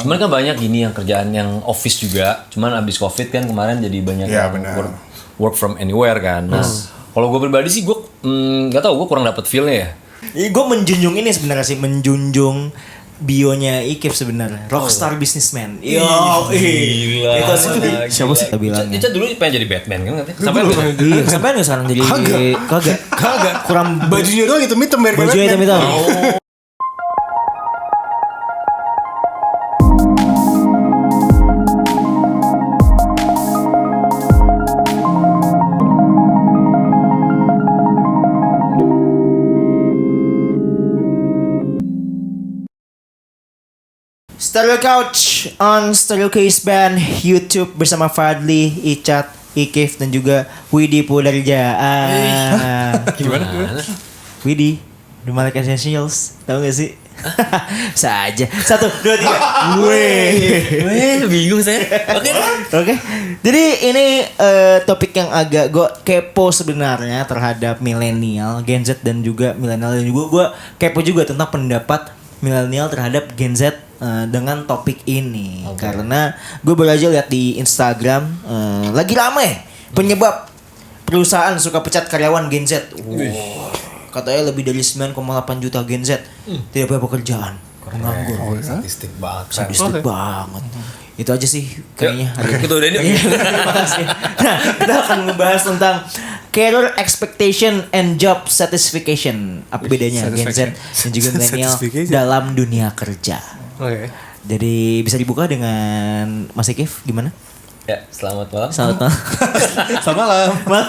Cuman kan banyak gini yang kerjaan yang office juga. Cuman abis COVID kan kemarin jadi banyak yang work from anywhere kan. Nah, kalau gue pribadi sih gue nggak tahu, gue kurang dapet feel-nya ya. Gue menjunjung ini sebenarnya sih, menjunjung bionya Ikif sebenarnya, rockstar businessman. Yo, gila. Itu sih siapa sih bilang? Ica dulu pengen jadi Batman kan katanya. Sampai nggak sekarang jadi kagak kurang bajunya doang hitam-hitam merek baju hitam-hitam. Stereo Couch on Stereo Case Band YouTube bersama Fadli, Icat, Ikif dan juga Widi Pudarja. Gimana? Widi, The Malik Essentials, tahu gak sih? Saja. 1, 2, 3. Weh, bingung saya. Oke. Jadi ini topik yang agak gue kepo sebenarnya terhadap milenial, Gen Z dan juga milenial, dan juga gue kepo juga tentang pendapat milenial terhadap Gen Z dengan topik ini. Karena gue baru aja lihat di Instagram lagi ramai penyebab perusahaan suka pecat karyawan Gen Z. Katanya lebih dari 9,8 juta Gen Z tidak punya pekerjaan, menganggur. Sadistik banget. Sadistik banget. Itu aja sih kayaknya. Kita udah ini. Terima kasih. Nah, kita akan membahas tentang career expectation and job satisfaction. Apa bedanya Gen Z dan juga milenial dalam dunia kerja? Oke. Jadi bisa dibuka dengan Mas Ikif gimana? Ya, selamat malam. Selamat malam. Selamat malam.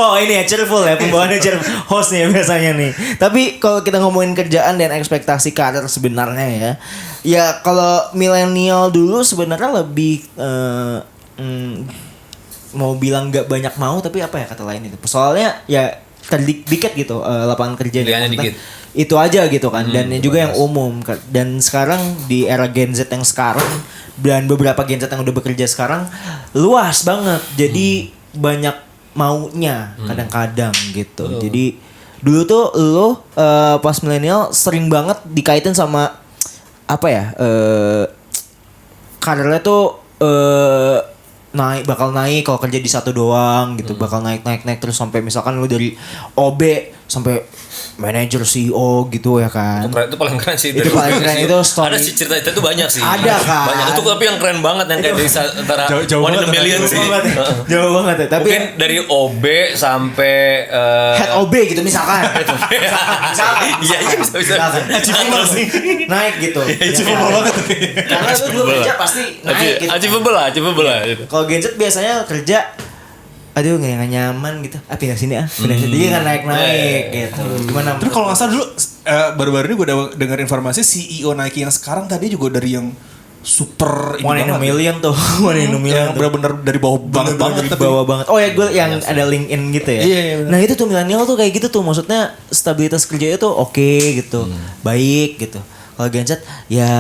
Oh ini ya cheerful ya, pembawaannya cheerful. Hostnya biasanya nih. Tapi kalau kita ngomongin kerjaan dan ekspektasi karir sebenarnya ya. Ya kalau milenial dulu sebenarnya lebih mau bilang gak banyak mau, tapi apa ya kata lain itu. Soalnya ya dikit gitu lapangan kerjanya. Dikit. Itu aja gitu kan, dan juga yang umum. Dan sekarang di era Gen Z yang sekarang dan beberapa Gen Z yang udah bekerja sekarang luas banget, jadi banyak maunya kadang-kadang gitu. Jadi dulu tuh lo pas milenial sering banget dikaitin sama apa ya, karirnya tuh bakal naik kalau kerja di satu doang gitu, bakal naik terus sampai misalkan lu dari OB sampai manajer CEO gitu ya kan. Itu paling keren sih. Itu paling keren itu story. Ada sih cerita itu banyak sih. Ada kan. Banyak itu, tapi yang keren banget yang kayak dari antara jauh one in a banget, million sih. Jauh banget ya. Tapi mungkin dari OB sampai head OB gitu misalkan. Iya bisa. Achievable sih. Naik gitu. Achievable banget. Karena itu dulu kerja pasti naik gitu. Achievable lah gitu. Kalau Gen Z biasanya kerja aduh nggak nyaman gitu, pindah sini jadi kan naik gitu. Gimana? Terus kalau nggak salah dulu baru-baru ini gue dengar informasi CEO Nike yang sekarang tadi juga dari yang super one in a million tuh, one in a million. Yang benar-benar dari bawah banget dari bawah banget. Oh ya gue yang ada LinkedIn gitu ya. Iya. Nah itu tuh milenial tuh kayak gitu tuh, maksudnya stabilitas kerjanya tuh oke gitu, baik gitu. Kalau Gen Z ya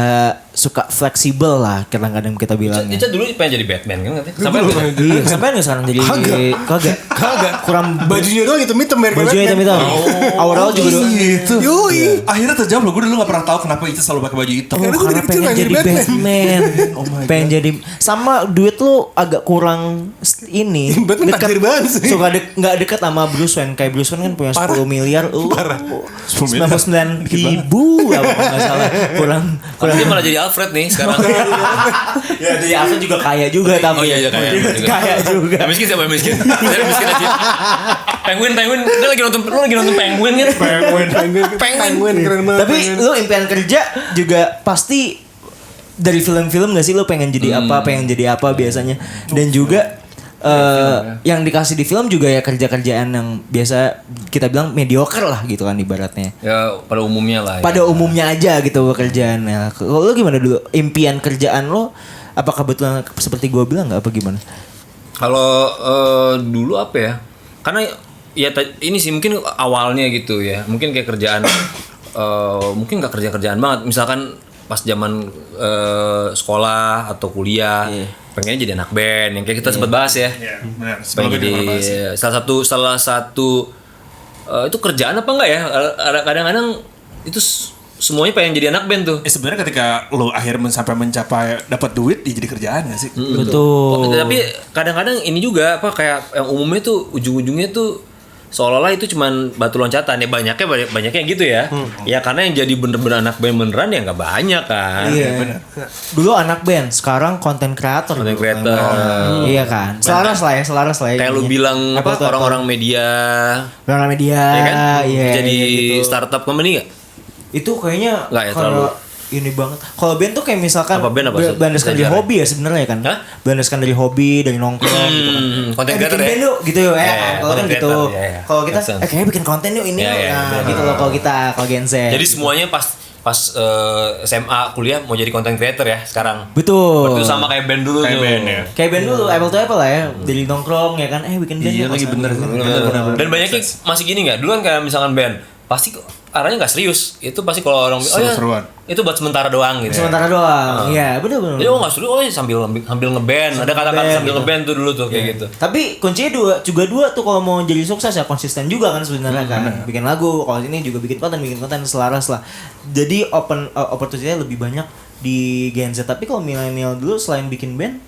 suka fleksibel lah kadang-kadang kita bilang. Ica dulu pengen jadi Batman kan katanya. Sampai nggak sekarang jadi kagak kurang bajunya doang hitam-hitam merek baju hitam-hitam. Awal juga gitu. Yoi. Akhirnya terjawab loh, gue dulu gak pernah tahu kenapa Ica selalu pakai baju hitam. Karena pengen jadi Batman. Pengen jadi, sama duit lu agak kurang ini. Batman takdir banget sih. Suka nggak dekat sama Bruce Wayne. Kayak Bruce Wayne kan punya 10 miliar. 99 ribu apa nggak salah. Kurang. Dia malah jadi Alfred nih sekarang. Ya jadi Alfred juga kaya juga tapi. Oh iya kaya juga. Yang miskin siapa yang miskin? Saya miskin aja. Penguin, dia lagi nonton Penguin kan? Penguin keren banget. Tapi lu impian kerja juga pasti dari film-film gak sih, lu pengen jadi apa biasanya. Dan juga yang dikasih di film juga ya kerja-kerjaan yang biasa kita bilang mediocre lah gitu kan ibaratnya. Ya pada umumnya lah. Pada umumnya aja gitu pekerjaan. Nah, kalau lu gimana dulu? Impian kerjaan lo apakah kebetulan seperti gue bilang nggak apa gimana? Kalau dulu apa ya? Karena ya ini sih mungkin awalnya gitu ya. Mungkin kayak kerjaan mungkin nggak kerjaan banget. Misalkan pas zaman sekolah atau kuliah, pengennya jadi anak band yang kayak kita sempat bahas ya. Iya, benar. Pengen jadi salah satu itu kerjaan apa enggak ya? Kadang-kadang itu semuanya pengen jadi anak band tuh. Sebenarnya ketika lo akhirnya sampai mencapai dapat duit, ya jadi kerjaan gak sih? Betul. Tapi kadang-kadang ini juga apa kayak yang umumnya tuh ujung-ujungnya tuh seolah-olah itu cuman batu loncatan ya, banyaknya gitu ya. Ya karena yang jadi bener-bener anak band beneran ya nggak banyak kan. Iya. Dulu anak band, sekarang konten kreator. Content creator. Iya kan. Selaras lah ya. Kayak lu bilang apa orang-orang media, orang media, ya kan? iya. Jadi gitu. startup company nggak? Itu kayaknya Nggak ya, kalau ini banget. Kalau band tuh kayak misalkan Apa band apa? berlandaskan dari Sejarah. hobi ya sebenarnya kan. Hah? Berlandaskan dari hobi, dari nongkrong gitu kan. Konten Bikin creator ya. band yuk gitu ya. Iya, Kalau kan content gitu. creator, iya, iya. Kalau kita Make sense. kayaknya bikin konten yuk ini Iya, yuk. iya, Nah, bener. gitu loh kalau Gen Z. Jadi semuanya pas SMA kuliah mau jadi content creator ya sekarang. betul. Itu sama kayak band dulu Kayak tuh. band ya. Kayak band dulu, apple to apple lah ya. Dari nongkrong ya kan, bikin band yuk, Iya lagi masa bener. gitu. Dan banyaknya masih gini nggak? Dulu kan kayak misalkan band pasti arahnya nggak serius. Itu pasti kalau orang Seru-seruan. itu buat sementara doang gitu. Sementara doang. Iya, bener. Jadi nggak serius, sambil ngeband. Ada kata-kata ngeband sambil gitu. ngeband tuh dulu tuh kayak gitu. Tapi kuncinya dua tuh kalau mau jadi sukses ya konsisten juga kan sebenarnya kan. Bikin lagu, kalau ini juga bikin konten selaras lah. Jadi opportunity-nya lebih banyak di Gen Z. Tapi kalau milenial dulu selain bikin band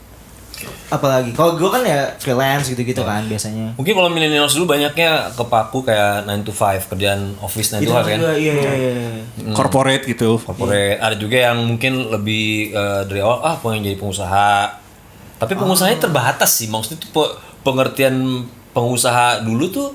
apalagi? Kalau gue kan ya freelance gitu-gitu kan biasanya. Mungkin kalau millennials dulu banyaknya kepaku kayak 9 to 5 kerjaan office 9 to 5 kan. juga, iya. Corporate gitu. Corporate. Ada juga yang mungkin lebih dari awal pengen jadi pengusaha. Tapi pengusahanya terbatas sih. Maksudnya tuh pengertian pengusaha dulu tuh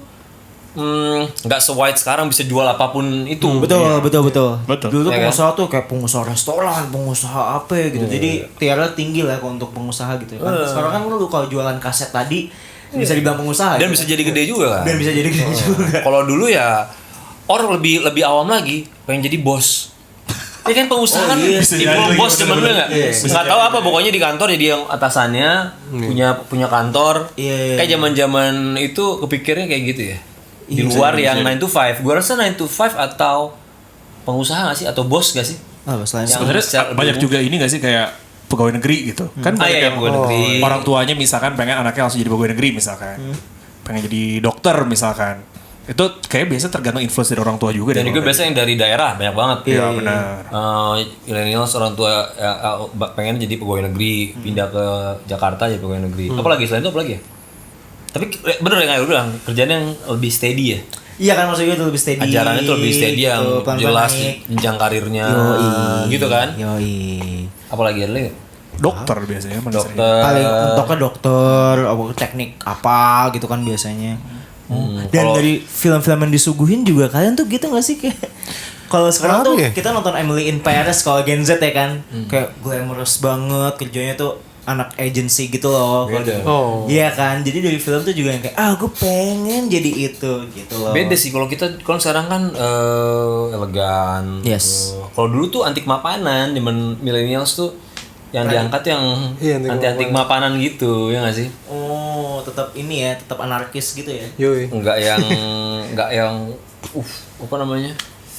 nggak se-wide sekarang bisa jual apapun itu. Betul. Betul. Dulu tuh Ya kan? pengusaha tuh kayak pengusaha restoran, pengusaha apa gitu. Jadi tiara tinggi lah kalau untuk pengusaha gitu. Kan sekarang kan lu kalau jualan kaset tadi bisa dibilang pengusaha. Dan gitu. bisa jadi gede juga kan. Dan bisa jadi gede juga. Kalau dulu ya orang lebih awam lagi pengen jadi bos. Ya kan pengusaha kan Bisa tipe jadi bos lagi, zaman dulu nggak? Iya. Nggak tahu apa pokoknya di kantor jadi yang atasannya punya kantor. Iya. Kayak zaman itu kepikirnya kayak gitu ya. Di Iya, luar yang 9 to 5. Gua rasa 9 to 5 atau pengusaha nggak sih atau bos nggak sih? Selain Yang Sebenarnya secara banyak umum. juga ini gak sih kayak pegawai negeri gitu. Kan banyak iya, yang pegawai negeri. orang tuanya misalkan pengen anaknya langsung jadi pegawai negeri misalkan. Pengen jadi dokter misalkan. Itu kayak biasa tergantung influence dari orang tua juga Dan deh. juga biasanya yang dari daerah banyak banget. Iya benar. Millennials orang tua pengen jadi pegawai negeri, pindah ke Jakarta jadi pegawai negeri. Apalagi selain itu apalagi ya? Tapi bener ya kayak lu bilang kerjaan yang lebih steady ya. Iya kan maksudnya itu lebih steady. Ajarannya tuh lebih steady yang gitu, pelan-pelan jelas naik. jenjang karirnya gitu kan. Yoi. Apalagi ada lagi? Dokter biasanya mana sering. Dokter. Paling mentoknya dokter, teknik apa gitu kan biasanya. Dan kalau- dari film-film yang disuguhin juga kalian tuh gitu gak sih kayak kalau sekarang Kenapa tuh ya? kita nonton Emily in Paris kalau Gen Z ya kan kayak glamorous banget kerjanya tuh anak agency gitu loh. Beda. Oh. Iya kan, jadi dari film tuh juga yang kayak gue pengen jadi itu gitu loh. Beda sih kalau kita kalau sekarang kan elegan. Yes. Kalau dulu tuh antik mapanan, zaman millennials tuh yang diangkat yang Iya, antik anti mapanan gitu, ya nggak sih? Oh, tetap ini ya, tetap anarkis gitu ya. Yoi, Enggak yang apa namanya?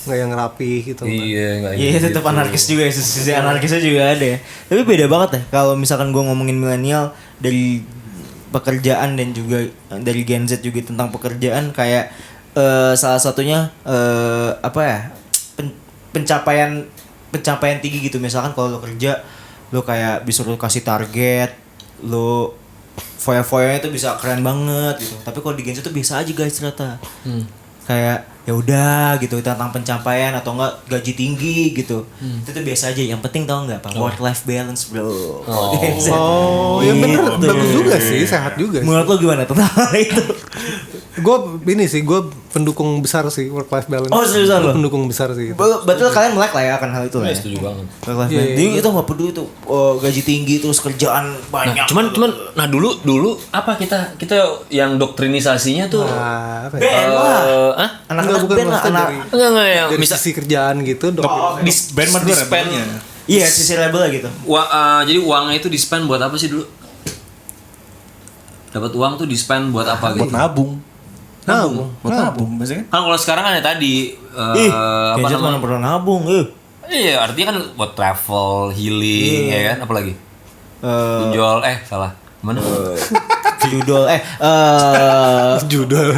nggak yang rapi gitu. Iya, enggak Iya tetap anarkis juga ya, sisi anarkisnya juga ada ya. Tapi beda banget ya kalau misalkan gue ngomongin milenial dari pekerjaan dan juga dari Gen Z juga tentang pekerjaan kayak salah satunya apa ya pencapaian tinggi gitu. Misalkan kalau lo kerja lo kayak disuruh kasih target, lo foya-foyanya itu bisa keren banget gitu. Tapi kalau di Gen Z tuh biasa aja guys ternyata. Kayak ya udah gitu tentang pencapaian atau enggak gaji tinggi gitu. Itu tuh biasa aja. Yang penting tau enggak Pak, work life balance, Bro. Di Gen Z. Oh, ya bener, Gitu. bagus juga sih, sehat juga sih. Menurut lo gimana tentang hal itu? Gue pendukung besar sih work life balance. Oh, seriusan lo? Pendukung besar sih. Betul kalian melek lah ya akan hal itu lah Iya, ya. setuju banget. Work life Iya, balance. Jadi itu nggak peduli tuh gaji tinggi terus kerjaan banyak. Cuman nah dulu apa kita yang doktrinisasinya tuh Nah, apa ya? band lah. Hah? Anak-anak Enggak, bukan band lah, maksudnya anak. Enggak yang Dari bisa sisi kerjaan gitu, dok. Band mah dulu dispen. rebelnya. Iya, sisi label lah gitu. Jadi uangnya itu di-spend buat apa sih dulu? Dapat uang tuh di-spend buat apa Buat gitu? nabung. Nabung. Buat nabung biasanya. Kan kalau sekarang kan ya tadi Ih, apa Gen Z mana namanya? pernah nabung. Iya, artinya kan buat travel, healing, ya kan? Apalagi? Pinjol, salah. Mana? Judul Judul.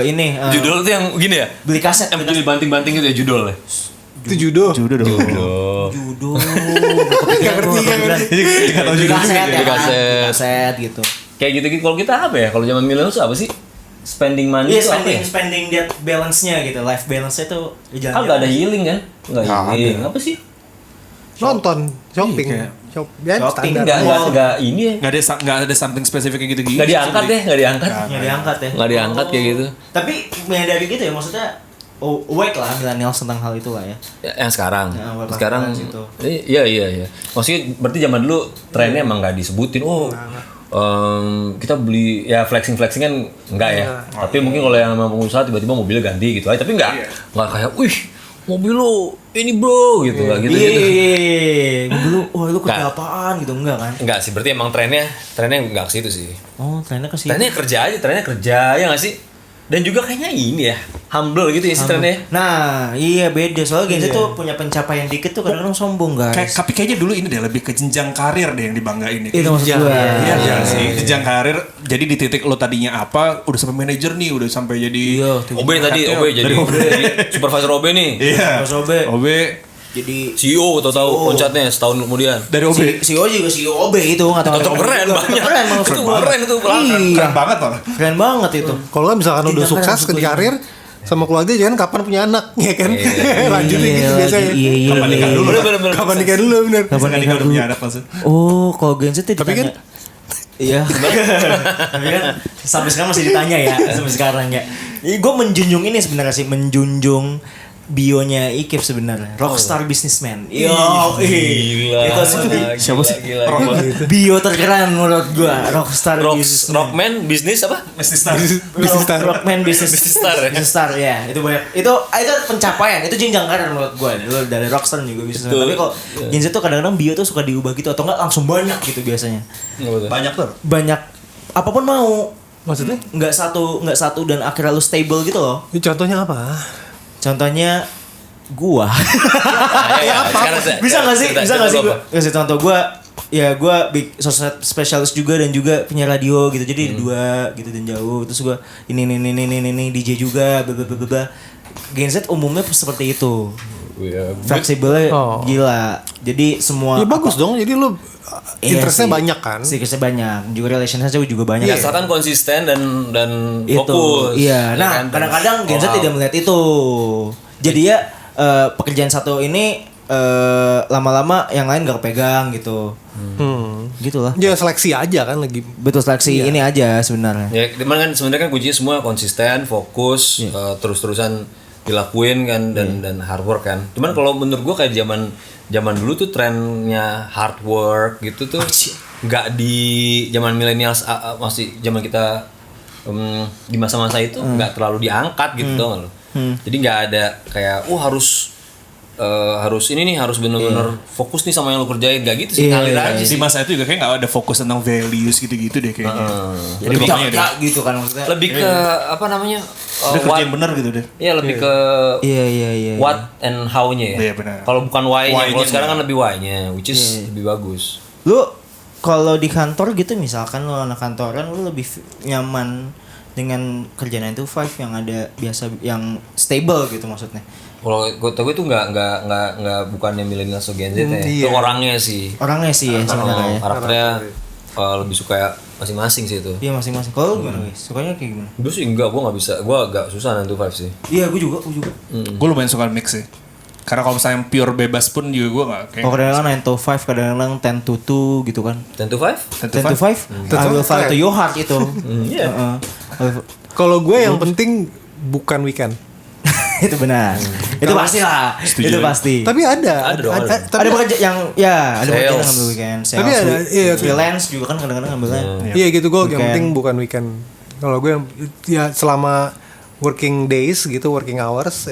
ini Judul tuh yang gini ya? beli kaset Yang betul dibanting-banting gitu ya judul ya? Itu judo. Judo. Nggak ngerti kan? Di kaset ya Di kan? kaset. Di kaset gitu. Kayak gitu kalau kita apa ya? Kalau zaman milenial itu apa sih? Spending money Iya itu apa ya? spending that balance-nya gitu, life balance-nya tuh Ah nggak ada healing kan? Nggak Nggak healing. Apa sih? Nonton, shopping. Iya. Ya Shopping, standar. Nggak ini ya? Nggak ada something spesifik kayak gitu-gitu. Nggak diangkat deh, nggak diangkat. Nggak diangkat ya. Nggak diangkat kayak gitu. Tapi menyadari gitu ya maksudnya awake lah milenial tentang hal itu lah ya. Yang sekarang. Ya, work-life Sekarang balance itu. iya. Maksudnya berarti zaman dulu trennya emang nggak disebutin. Oh, kita beli ya flexing kan enggak ya. Tapi mungkin kalau yang sama pengusaha tiba-tiba mobilnya ganti gitu aja. Tapi nggak kayak, wih mobil lo ini bro gitu lah gitu. Iya. Dulu, wah lu kerja Nggak. apaan gitu enggak kan? Enggak sih, berarti emang trennya nggak ke situ sih. Oh, trennya ke situ. Trennya kerja ya nggak sih? Dan juga kayaknya ini ya, humble gitu ya sih trennya. Nah, iya beda soalnya Gen Z tuh punya pencapaian dikit tuh kadang-kadang sombong guys. Tapi kayaknya dulu ini deh lebih ke jenjang karir deh yang dibanggain nih. Itu maksud gua. Iya sih, jenjang karir. Jadi di titik lo tadinya apa, udah sampai manajer nih, udah sampai jadi Iya, OB tadi, OB jadi supervisor OB nih. Iya. Mas Obe. OB Jadi CEO tahu loncatnya setahun kemudian. dari OB. CEO juga CEO OB itu nggak tahu. Tetap keren banyak. Keren maksud Itu gua. keren itu pelanggan. Iya. Keren banget loh. Keren banget itu. Kalau kan misalkan udah Tidak sukses keren, di karir sama keluarga jangan kapan punya anak ya kan. Lanjutin gitu biasanya. Iya. Kapan nikah dulu? Bener. Kapan nikah dulu bener. Kapan Nikah nikah udah dulu? punya anak maksud. Oh, kalau Gen Z tuh Tapi ditanya. kan- Iya. Tapi kan sampai sekarang masih ditanya ya, sampai sekarang ya. Gue menjunjung ini sebenarnya sih, menjunjung bionya Ikip sebenarnya. Rockstar businessman. Yo, Gila. itu sih Siapa sih? Gila. bio terkeren menurut gua. Rockstar businessman. Rockman bisnis apa? Bisnis star. Bisnis star. Rockman business star ya? Business star ya. Itu banyak. Itu pencapaian, itu jenjang karir menurut gua. Dulu dari rockstar juga bisa. Betul. Tapi kok Gen Z tuh kadang-kadang bio tuh suka diubah gitu atau enggak langsung banyak gitu biasanya. Banyak tuh. Banyak apapun mau. Maksudnya? Nggak satu dan akhirnya lu stable gitu loh. Ini contohnya apa? Contohnya gua. Bisa nggak sih? Gua kasih contoh gua. Ya gua sosial spesialis juga dan juga punya radio gitu. Jadi dua gitu dan jauh. Terus gua ini DJ juga bla. Gen Z umumnya seperti itu. Fleksibelnya gila. Jadi semua Ya bagus dong. Jadi lu interestnya banyak kan? Interestnya banyak. Juga relationship juga banyak. Ya, asalkan konsisten dan Itu. fokus. Iya. Ya Nah, kan? kadang-kadang Gen Z tidak melihat itu. Jadi ya pekerjaan satu ini lama-lama yang lain gak kepegang gitu. Gitu lah. Ya seleksi aja kan lagi. Betul seleksi ini aja sebenarnya. Ya, cuman kan sebenarnya kan kuncinya semua konsisten, fokus, terus-terusan dilakuin kan dan hard work kan. Cuman kalau menurut gua kayak zaman dulu tuh trennya hard work gitu tuh nggak di zaman millennials masih zaman kita di masa-masa itu nggak terlalu diangkat gitu dong lo. Jadi nggak ada kayak harus ini nih harus bener-bener fokus nih sama yang lo kerjain gak gitu sih ngalir aja Di sih. masa itu juga kayak nggak ada fokus tentang values gitu-gitu deh kayaknya. Jadi makanya gitu kan maksudnya. Lebih ke apa namanya? Udah kerja yang benar gitu deh. Iya lebih ke Iya. what and how-nya ya. Iya, benar. Kalau bukan why-nya, Why-nya kalau sekarang kan benar. lebih why-nya, which is lebih bagus. Lu kalau di kantor gitu misalkan lu anak kantoran lu lebih nyaman dengan kerja 9 to 5 yang ada biasa yang stable gitu maksudnya. Kalau gue tau itu nggak bukannya milenial atau Gen Z ya. Itu orangnya sih. Orangnya sih ya sebenarnya ya. Karakternya lebih suka masing-masing sih itu. Iya masing-masing. Kalau lu gimana guys? Sukanya kayak gimana? Gue sih enggak, gue nggak bisa, gue agak susah 9 to 5 sih. Iya, gue juga. Gue lumayan suka mix sih. Karena kalau misalnya yang pure bebas pun juga gue nggak kayak. Oh kadang-kadang 9 to 5, kadang-kadang 10 to 2 gitu kan. 10 to 5? 10 to 5? I will fly to your heart itu. Iya. Kalau gue yang penting bukan weekend. Itu benar. Itu pasti lah. Setuju. Itu pasti. Tapi ada. Ada dong, ada. Tapi Ada pekerja yang ada pekerjaan yang Sales. ngambil weekend. Sales, Tapi ada, iya. freelance juga kan kadang-kadang ngambilnya. Iya gitu gue yang Weekend. penting bukan weekend. Kalau gue yang ya selama working days gitu, working hours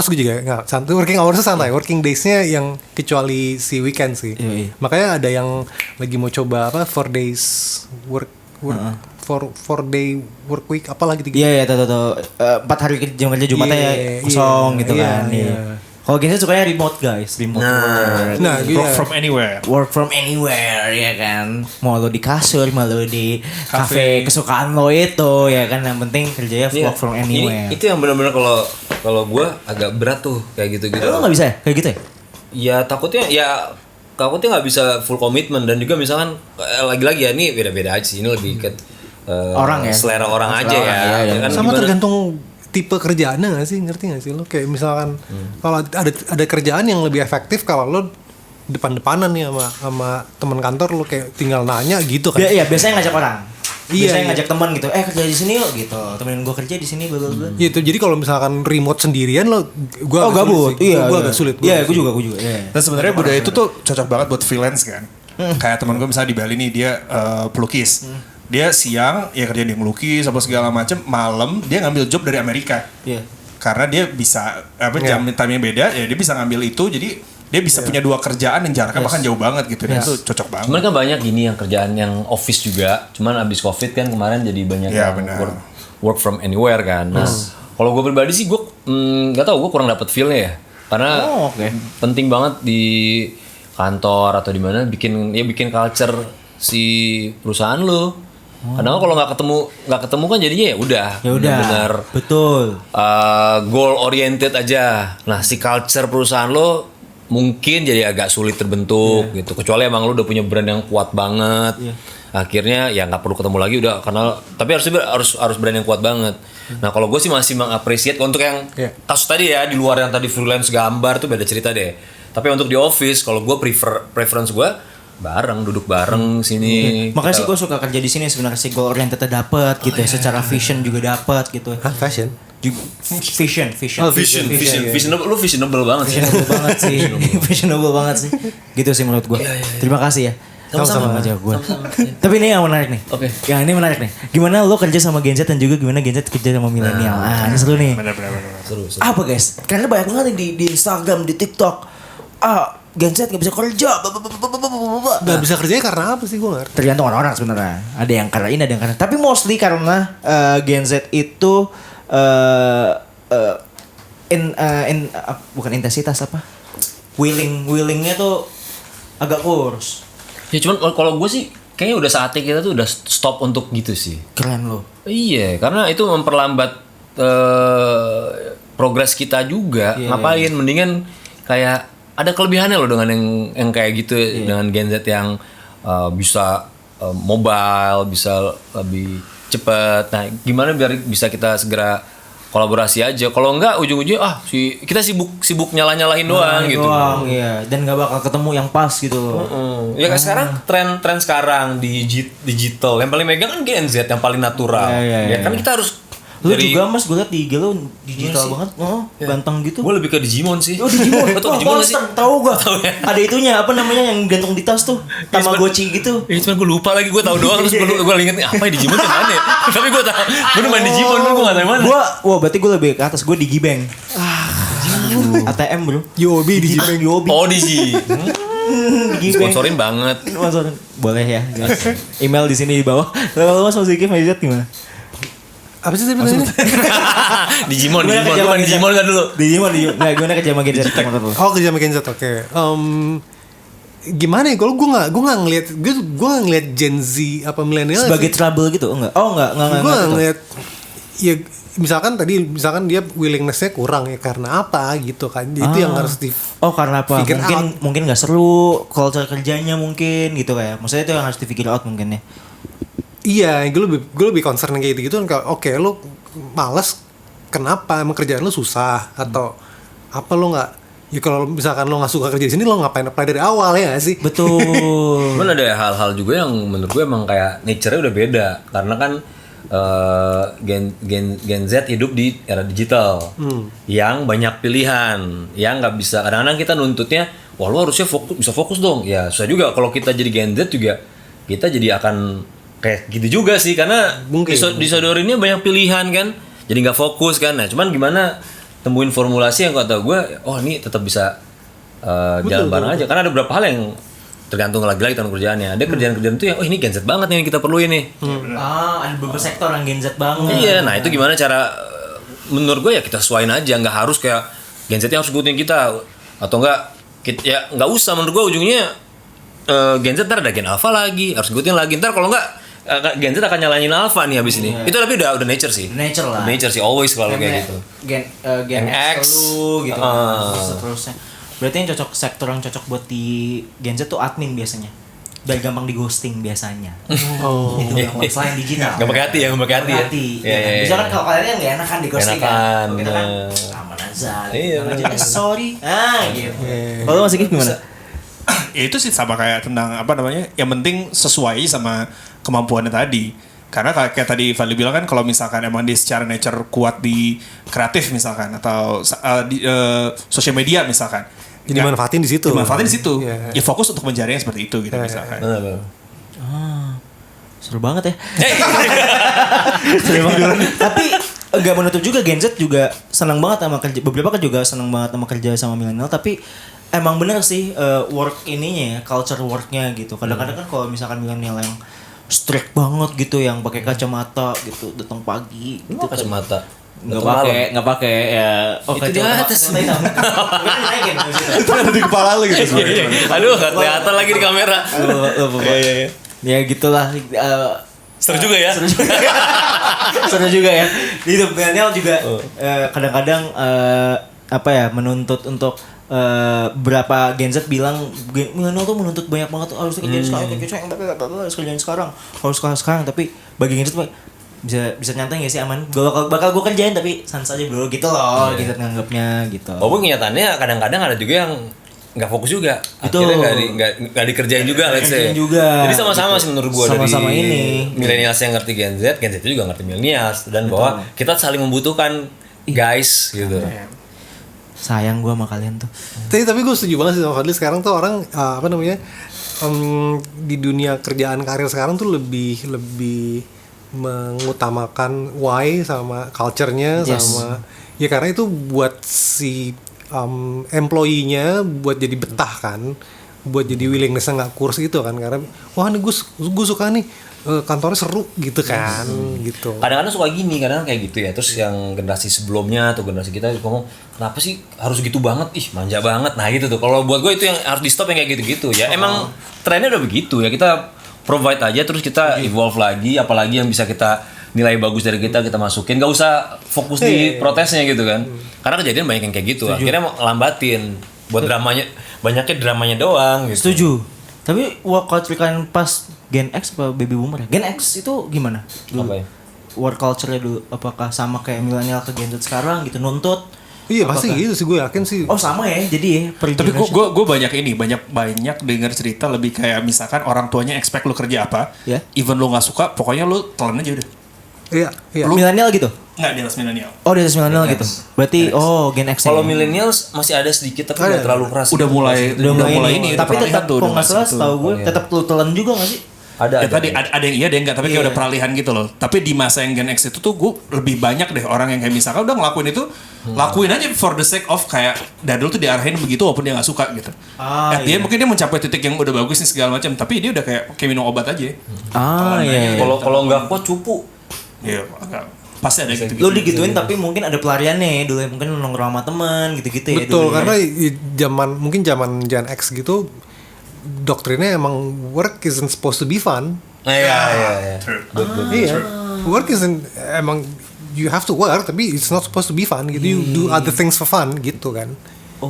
gue juga nggak santai. Working hours santai, working daysnya yang kecuali si weekend sih. Iya. Makanya ada yang lagi mau coba apa 4 days work 4 day work week apalah gitu. Iya, tahu. 4 hari jam kerja Jumatnya kosong gitu kan. Iya. Kalau Gen Z sukanya remote guys, remote work. Nah, Work from anywhere. Work from anywhere ya kan. Mau lo di kasur, mau lo di cafe kesukaan lo itu ya kan, yang penting kerjanya Iya. work from anywhere. Itu yang benar-benar kalau gue agak berat tuh kayak gitu-gitu. Lo nggak bisa ya kayak gitu ya? Ya takutnya nggak bisa full komitmen, dan juga misalkan lagi-lagi ya ini beda-beda aja sih, ini lebih ke Orang ya? selera orang aja Selera ya. orang, iya, Ya kan Sama gimana? tergantung tipe kerjaannya gak sih, ngerti gak sih lo? Kayak misalkan kalau ada kerjaan yang lebih efektif kalau lo depan-depanan nih sama teman kantor lo, kayak tinggal nanya gitu kan. Iya, biasanya ngajak orang. Iya, Biasanya iya. ngajak teman gitu. Kerja di sini yuk gitu. Temenin gue kerja di sini bla bla bla. Gitu. Jadi kalau misalkan remote sendirian lo, gue Oh, gabut. Iya, gue iya. agak sulit. Iya, gue juga. Iya. Dan sebenarnya budaya itu tuh cocok banget buat freelance kan. Kayak teman gue misalnya di Bali nih, dia pelukis. Dia siang ya kerja dia melukis apa segala macem, malam dia ngambil job dari Amerika. Iya. Karena dia bisa jam time-nya beda, ya dia bisa ngambil itu, jadi dia bisa punya dua kerjaan yang jaraknya bahkan jauh banget gitu. Dan itu cocok banget. Cuman kan banyak gini yang kerjaan yang office juga. Cuman abis COVID kan kemarin jadi banyak Iya, yang benar. work from anywhere kan. Nah, kalau gue pribadi sih gue nggak tahu, gue kurang dapet feel-nya ya. Karena oke. penting banget di kantor atau di mana bikin culture si perusahaan lo. Karena kalau nggak ketemu kan jadinya ya udah. Ya udah. Benar. Betul. Goal oriented aja. Nah, si culture perusahaan lo mungkin jadi agak sulit terbentuk gitu. Kecuali emang lo udah punya brand yang kuat banget. Akhirnya ya nggak perlu ketemu lagi udah, karena tapi harus brand yang kuat banget. Nah, kalau gue sih masih mengapresiasi untuk yang kasus tadi ya, di luar yang tadi freelance gambar tuh beda cerita deh. Tapi untuk di office, kalau gue preference gue duduk bareng sini. Makanya sih gue suka kerja di sini sebenarnya sih, goal orientednya dapet gitu ya, secara vision juga dapet gitu. Fashion. Vision. Oh, vision. Lu visionable banget sih. Fashionable banget sih. Fashionable banget sih. Gitu sih menurut gue. Terima kasih ya. Sama-sama aja gue. Tapi ini yang menarik nih. Oke. Yang ini menarik nih. Gimana lo kerja sama Gen Z dan juga gimana Gen Z kerja sama milenial. Ini seru nih. Benar. Seru. Apa guys? Karena banyak banget nih di Instagram, di TikTok. Gen Z gak bisa kerja. Gak bisa kerjanya karena apa sih, gue ngerti. Tergantung orang-orang sebenarnya. Ada yang karena ini, ada yang karena. Tapi mostly karena Gen Z itu bukan intensitas apa? Willingnya tuh agak kurus. Ya cuman kalau gue sih kayaknya udah saatnya kita tuh udah stop untuk gitu sih. Keren lo. Iya, karena itu memperlambat progres kita juga. Ngapain? Mendingan kayak ada kelebihannya loh dengan yang kayak gitu, dengan Gen Z yang bisa mobile, bisa lebih cepat. Nah, gimana biar bisa kita segera kolaborasi aja. Kalau enggak ujung-ujungnya kita sibuk nyala-nyalain doang gitu. Iya, dan nggak bakal ketemu yang pas gitu. Ya kan sekarang tren sekarang di digital yang paling megang kan Gen Z, yang paling natural. Iya. Ya kan kita harus Lu juga Mas, gue liat di IG lu digital banget, ganteng gitu. Gue lebih ke Digimon sih. Oh, Digimon. Betul, Wah, Digimon sih. monster, tahu gua. Tahu ya? Ada itunya, apa namanya yang gantung di tas tuh, Tamagotchi gitu. Ya cuma gue lupa lagi, gue tahu doang, terus gue inget nih apa ya Digimon yang mana ya. Tapi gue tahu, gue main Digimon, gue gak tahu yang mana. Wah, berarti gue lebih ke atas, gue Digibank. ATM bro. Yobi di Jipeng. Yobi. Oh Digi. Digibank. Sponsorin banget. Boleh ya, guys. Email di sini di bawah. Kalau Mas Musik Majid gimana? Apa sih tadi pertanyaannya? Digimon, Gimana kerja lu main sama Digimon Gen Z? kan dulu? Digimon. Nah, gimana kerja sama Gen Z? Oh, kerja sama Gen Z, oke. Gimana ya? Kalau gue nggak ngeliat Gen Z apa milenial Sebagai trouble gitu? Enggak. Oh, enggak. Gue nggak ngeliat. Ya misalkan dia willingness-nya kurang ya, karena apa gitu kan? Itu yang harus di. Oh, karena apa? Figure Mungkin nggak seru culture kerjanya mungkin gitu kayak. Maksudnya itu yang harus di figure out mungkin ya. Iya, gue lebih concern kayak gitu kan. Oke, lu malas, kenapa? Emang kerjaan lu susah atau apa? Lu nggak? Ya kalau misalkan lu nggak suka kerja di sini, lu ngapain apply dari awal ya nggak sih? Betul. Cuman ada hal-hal juga yang menurut gue emang kayak nature-nya udah beda, karena kan Gen Z hidup di era digital yang banyak pilihan, yang nggak bisa. Kadang-kadang kita nuntutnya, wah lu harusnya bisa fokus dong. Ya susah juga kalau kita jadi Gen Z juga, kita jadi akan kayak gitu juga sih, karena disodorinnya banyak pilihan kan, jadi nggak fokus kan. Nah cuman gimana temuin formulasi yang kata gue, oh ini tetap bisa jalan bareng aja, karena ada beberapa hal yang tergantung lagi-lagi tahun kerjaannya. Ada kerjaan-kerjaan tuh yang, oh ini Gen Z banget nih yang kita perluin nih. Ada beberapa sektor yang Gen Z banget. Iya, nah itu gimana cara menurut gue ya kita sesuaiin aja, nggak harus kayak Gen Z yang harus ngikutin kita atau enggak ya nggak usah menurut gue ujungnya Gen Z ntar ada Gen Alpha lagi harus ngikutin lagi ntar kalau enggak Gen Z akan nyalain Alpha nih habis ini. Itu tapi udah nature sih. Nature lah. Nature sih always kalau kayak gitu. Gen X dulu gitu. Seterusnya. Berarti yang sektor yang cocok buat di Gen Z tuh admin biasanya. Dan gampang di ghosting biasanya. Oh. Itu gampang selain digital. Gak pakai hati ya, gak pakai hati. Ya. Bisa kan kalau kalian kan gak enak kan di ghosting kan. Kita kan aman aja. Iya. Sorry. Gitu. Kalau Mas Iki gimana? Ya itu sih sama kayak tentang apa namanya, yang penting sesuai sama kemampuannya tadi. Karena kayak tadi Fadli bilang kan kalau misalkan emang dia secara nature kuat di kreatif misalkan atau di sosial media misalkan. Jadi manfaatin di situ. Dimanfaatin di situ. Yeah. Ya fokus untuk mencari yang seperti itu gitu misalkan. Seru banget ya. Seru banget. Tapi gak menutup juga Gen Z juga senang banget sama kerja. Beberapa kan juga senang banget sama kerja sama milenial. Tapi emang bener sih work ininya ya, culture worknya gitu. Kadang-kadang kan kalau misalkan milenial yang strict banget gitu, yang pakai kacamata gitu, datang pagi. Gitu Kacamata. Nggak pakai ya. Oh, itu di atas. Itu ada di kepala lu gitu sebenarnya. Aduh, gak kelihatan lagi di kamera. Ya gitulah. Seru juga ya. Seru juga ya. Di hidup milenial juga kadang-kadang apa ya, menuntut untuk berapa Gen Z bilang milenial tuh menuntut banyak banget, harus kerjain sekarang, harus sekarang. Tapi bagi Gen Z bisa nyantai gak sih, aman? Bakal gue kerjain tapi sans aja bro gitu loh, gitu nganggapnya gitu. Walaupun kenyataannya kadang-kadang ada juga yang nggak fokus juga, Itu. akhirnya nggak dikerjain juga, let's say. Juga. Jadi sama-sama sih menurut gua Sama-sama dari ini. milenials yang ngerti Gen Z itu juga ngerti milenials, dan bahwa kita saling membutuhkan guys gitu. Sayang gue sama kalian tuh. Tapi gue setuju banget sih sama Fadli. Sekarang tuh orang apa namanya, di dunia kerjaan karir sekarang tuh lebih mengutamakan why sama culture-nya. Yes. Sama ya karena itu buat si employee-nya buat jadi betah kan, buat jadi willingness-nya nggak kurs gitu kan, karena wah nih gue suka nih kantornya seru gitu kan, gitu. Kadang-kadang suka gini, kadang kayak gitu ya. Terus yang generasi sebelumnya atau generasi kita ngomong, kenapa sih harus gitu banget? Ih, manja banget. Nah gitu tuh. Kalau buat gue itu yang harus di stop yang kayak gitu-gitu ya. Emang trennya udah begitu ya. Kita provide aja, terus kita evolve lagi. Apalagi yang bisa kita nilai bagus dari kita masukin. Gak usah fokus di protesnya gitu kan. Karena kejadian banyak yang kayak gitu. Akhirnya lambatin. Buat banyaknya dramanya doang gitu. Setuju. Tapi work culture kalian pas Gen X apa baby boomer ya? Gen X itu gimana? Dulu. Apa ya? Work culture-nya dulu apakah sama kayak milenial ke Gen Z sekarang gitu, nuntut? Iya pasti gitu sih, gue yakin sih. Oh sama ya, jadi ya per Tapi generation. gue banyak dengar cerita lebih kayak misalkan orang tuanya expect lu kerja apa, Ya. even lu nggak suka, pokoknya lu telan aja udah. Iya. Milenial gitu? Nggak di atas milenial. Oh di atas milenial gitu. Berarti Gen X. Kalau ya? millennials masih ada sedikit tapi nggak terlalu keras. Udah mulai ini. Tapi tetap kok nggak salah tahu gue tetap telan juga nggak sih? Ada. Tadi ada yang iya, ada yang enggak, tapi kayak udah peralihan gitu loh. Tapi di masa yang Gen X itu tuh gue lebih banyak deh orang yang kayak misalkan udah ngelakuin itu, lakuin aja for the sake of kayak dari dulu tuh diarahin begitu walaupun dia nggak suka gitu. Dia mungkin dia mencapai titik yang udah bagus nih segala macam, tapi dia udah kayak minum obat aja. Iya. Kalau nggak kuat cupu. Iya, pasti ada gitu. Lo digituin tapi mungkin ada pelariannya dulu, mungkin nongkrong sama teman gitu-gitu ya. Betul, dulu, karena ya. zaman Gen X gitu doktrinnya emang work isn't supposed to be fun. Iya. Iya. Work isn't emang you have to work tapi it's not supposed to be fun gitu. You do other things for fun gitu kan.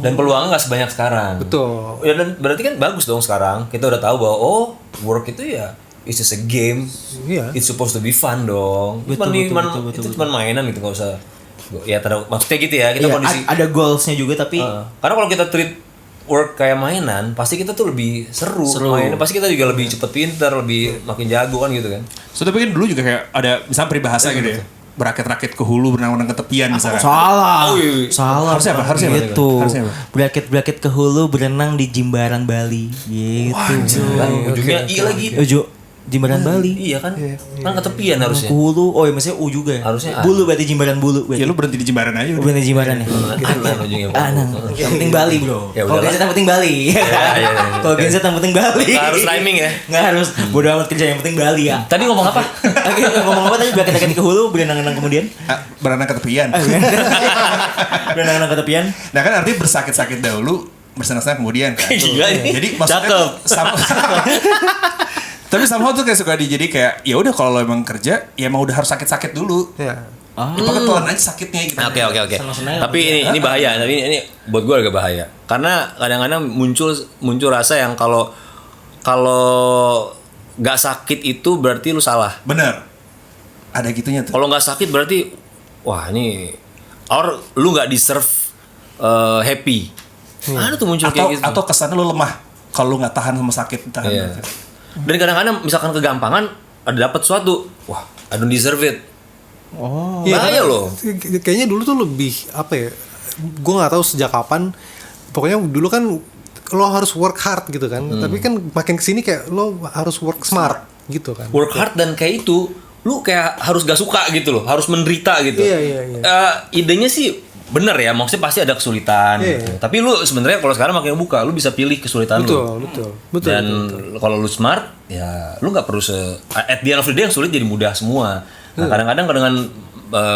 Dan peluangnya nggak sebanyak sekarang. Betul. Ya dan berarti kan bagus dong sekarang kita udah tahu bahwa work itu ya it's just a game. Iya. It's supposed to be fun dong. Betul. Itu cuma mainan gitu, nggak usah. Ya maksudnya gitu ya, kita Iya, kondisi. ada goalsnya juga tapi Karena kalau kita treat work kayak mainan, pasti kita tuh lebih seru. Mainnya pasti kita juga lebih cepet pinter, lebih makin jago kan gitu kan. So tapi kan dulu juga kayak ada misalnya peribahasa gitu ya. Berakit-rakit ke hulu, berenang-renang ke tepian misalnya. salah. Oh, iya. Salah. Harusnya apa? Harusnya apa? Gitu. Harusnya apa? Berakit-berakit ke hulu, berenang di Jimbaran Bali. Gitu. Kan ujungnya iya lagi. Uju. Jimbaran Bali. Iya kan? Kan ketepian harusnya. Ke hulu. Oh iya maksudnya U juga ya. Harusnya A. Bulu berarti Jimbaran Bulu. Ya lu berhenti di Jimbaran aja udah. Berarti Jimbaran ya. Anan ujungnya. Anang. Yang penting Bali bro. Ya Kalau udahlah. Gen Z yang penting Bali. iya. Kalau Gen Z yang penting Bali. Nggak harus rhyming ya. Nggak harus. Bodo amat kerja yang penting Bali ya. Tadi ngomong apa? Oke, ngomong apa tadi? Biar kita ke hulu, berenang-renang kemudian. Berenang ke tepian. Berenang-renang ke tepian. Nah kan artinya bersakit-sakit dahulu, bersenang-senang kemudian kan. Gila ini. Jadi maksudnya Cakep. tapi somehow tuh kayak suka jadi kayak ya udah kalau lo emang kerja ya emang udah harus sakit-sakit dulu. Ya. Ya pakai pelan aja sakitnya gitu. Oke. Senang-senang Tapi ini bahaya. Tapi ini buat gue agak bahaya. Karena kadang-kadang muncul rasa yang kalau nggak sakit itu berarti lu salah. Bener. Ada gitunya tuh. Kalau nggak sakit berarti wah ini or lu nggak deserve happy. Ada tuh muncul kayak gitu. Atau kesannya lo lemah kalau lo nggak tahan sama sakit tahan. Iya. Dan kadang-kadang misalkan kegampangan ada dapat sesuatu, wah I don't deserve it. Oh. Iya, Bahaya karena loh. Kayaknya dulu tuh lebih apa ya? Gue nggak tahu sejak kapan. Pokoknya dulu kan lo harus work hard gitu kan. Tapi kan makin kesini kayak lo harus work smart gitu kan. Work hard dan kayak itu lu kayak harus gak suka gitu loh, harus menderita gitu. Iya. Idenya sih bener ya, maksudnya pasti ada kesulitan Iya. gitu. Tapi lu sebenarnya kalau sekarang makin buka, lu bisa pilih kesulitan lu. Betul. Dan kalau lu smart, ya lu nggak perlu at the end of the day yang sulit jadi mudah semua. Nah, kadang-kadang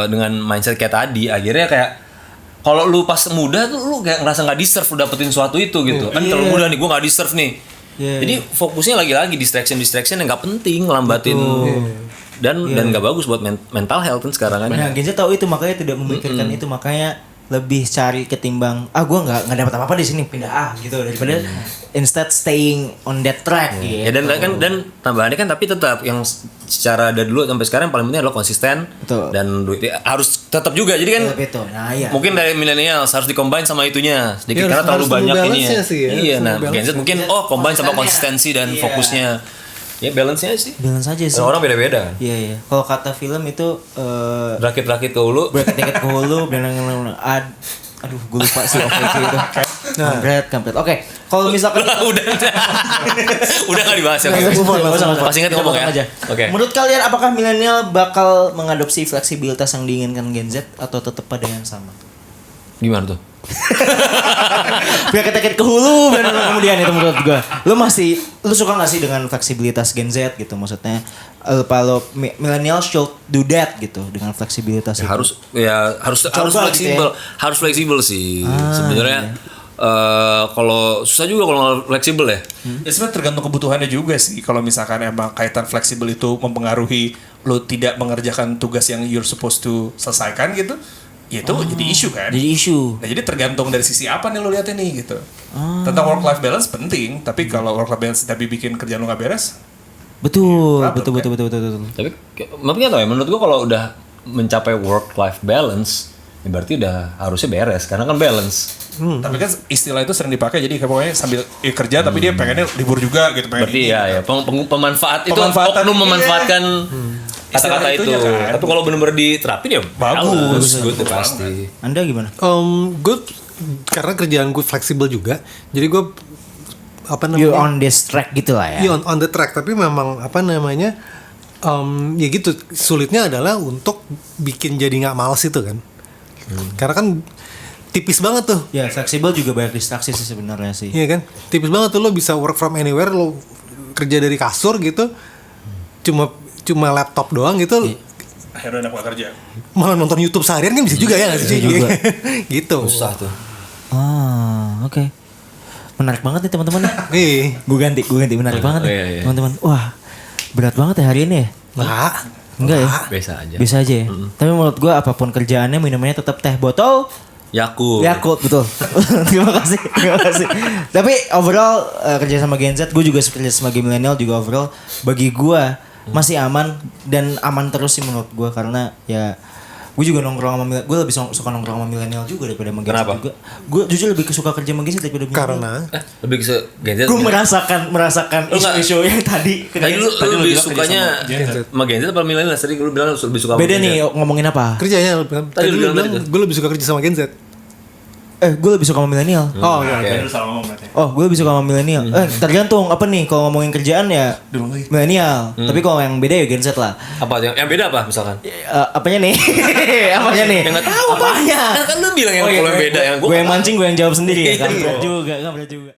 dengan mindset kayak tadi, akhirnya kayak kalau lu pas muda tuh lu kayak ngerasa nggak deserve lu dapetin sesuatu itu gitu. Kan terlalu mudah nih, gua nggak deserve nih. Jadi fokusnya lagi-lagi distraction yang nggak penting, ngelambatin dan nggak bagus buat mental health kan sekarang kan. Nah, Gen Z tahu itu makanya tidak memikirkan itu, makanya lebih cari ketimbang gua nggak dapat apa-apa di sini, pindah gitu daripada instead staying on that track gitu. Ya dan tambahannya kan tapi tetap yang secara dari dulu sampai sekarang yang paling penting adalah konsisten. Betul. Dan duit harus tetap juga. Jadi kan Tetap itu. Nah, iya. mungkin dari milenial harus dicombine sama itunya sedikit Iya, karena terlalu harus banyak nemu ini ya. balance-nya sih ya, Iya, harus nah nemu Gen Z mungkin combine sama konsistensi dan Iya. fokusnya. Ya balance-nya sih. Balance aja sih. Orang beda-beda kan. Iya. Kalau kata film itu Rakit-rakit ke hulu. bracket ke hulu, aduh, gue lupa sih OVJ itu. Kampret. Oke, kalau misalkan udah nggak dibahas ya. Pas ingat ngomong ya. aja. Oke. Menurut kalian apakah milenial bakal mengadopsi fleksibilitas yang diinginkan Gen Z atau tetap pada yang sama? Gimana tuh? Biar kita ke hulu benar kemudian itu menurut gue. Lu suka gak sih dengan fleksibilitas Gen Z gitu, maksudnya kalau millennial should do that gitu dengan fleksibilitas Ya, itu. harus Coba fleksibel, gitu ya. harus fleksibel sih. Sebenarnya kalau susah juga kalau nggak fleksibel ya. Ya sebenarnya tergantung kebutuhannya juga sih. Kalau misalkan emang kaitan fleksibel itu mempengaruhi lo tidak mengerjakan tugas yang you're supposed to selesaikan gitu, ya itu jadi isu kan. Jadi isu. Nah jadi tergantung dari sisi apa nih lo lihat ini gitu. Tentang work life balance penting, tapi kalau work life balance tapi bikin kerjaan lo nggak beres, Betul. Tapi nggak tahu ya. Menurut gua kalau udah mencapai work life balance, ya berarti udah harusnya beres karena kan balance. tapi kan istilah itu sering dipakai jadi kayak pokoknya sambil kerja tapi dia pengennya libur juga gitu pengen Berarti ini, ya gitu. pemanfaat itu Pemanfaatan, oknum iya. memanfaatkan kata-kata Istilah itu. itunya kan. Tapi kalau benar-benar diterapin ya Bagus. good pasti. Anda gimana? Gue karena kerjaan gue fleksibel juga, jadi gue You on this track gitu lah ya. Iya, on the track, tapi memang ya gitu, sulitnya adalah untuk bikin jadi nggak males itu kan. Karena kan tipis banget tuh. Ya, fleksibel juga banyak distraksi sih sebenarnya sih. Iya kan? Tipis banget tuh, lo bisa work from anywhere, lo kerja dari kasur gitu. Cuma laptop doang gitu. akhirnya enak gak kerja. Malah nonton YouTube seharian kan bisa juga ya nggak sih? Bisa juga. Gitu. Susah tuh. Oke. Menarik banget nih teman-teman. Iya. Gue ganti menarik banget nih, iya. teman-teman. Wah, berat banget ya hari ini ya. Enggak ya? Biasa aja. Bisa aja ya. Tapi menurut gue apapun kerjaannya minumannya tetap teh botol Yakult, betul. Terima kasih. Tapi overall kerja sama Gen Z, gue juga sebagai milenial juga overall bagi gue masih aman dan aman terus sih menurut gue, karena ya gue juga nongkrong sama gue lebih suka nongkrong sama milenial juga daripada sama Gen Z Kenapa? juga. Gue jujur lebih suka kerja sama Gen Z daripada milenial. Karena Lebih ke Gen Z. gue merasakan isu-isu yang tadi. Tadi lu lebih sukanya sama Gen Z apa milenial? Tadi lu bilang lebih suka sama Beda Gen Z. nih ngomongin apa? kerjanya, Tadi lu bilang gue lebih suka kerja sama Gen Z. gue lebih suka sama milenial. Oh iya. Oke. Lu salah ngomong berarti. Oh, gue lebih suka sama milenial. Tergantung apa nih? Kalau ngomongin kerjaan ya Dulu lagi. milenial. Tapi kalau yang beda ya Gen Z lah. Apa yang beda apa misalkan? Apanya nih? Apanya nih? Yang nggak tahu, Pak. Apanya? Kan lu bilang yang Oh, iya, yang beda yang gue yang mancing, gue yang jawab sendiri ya kan. Iya. Berat juga, kan berat juga.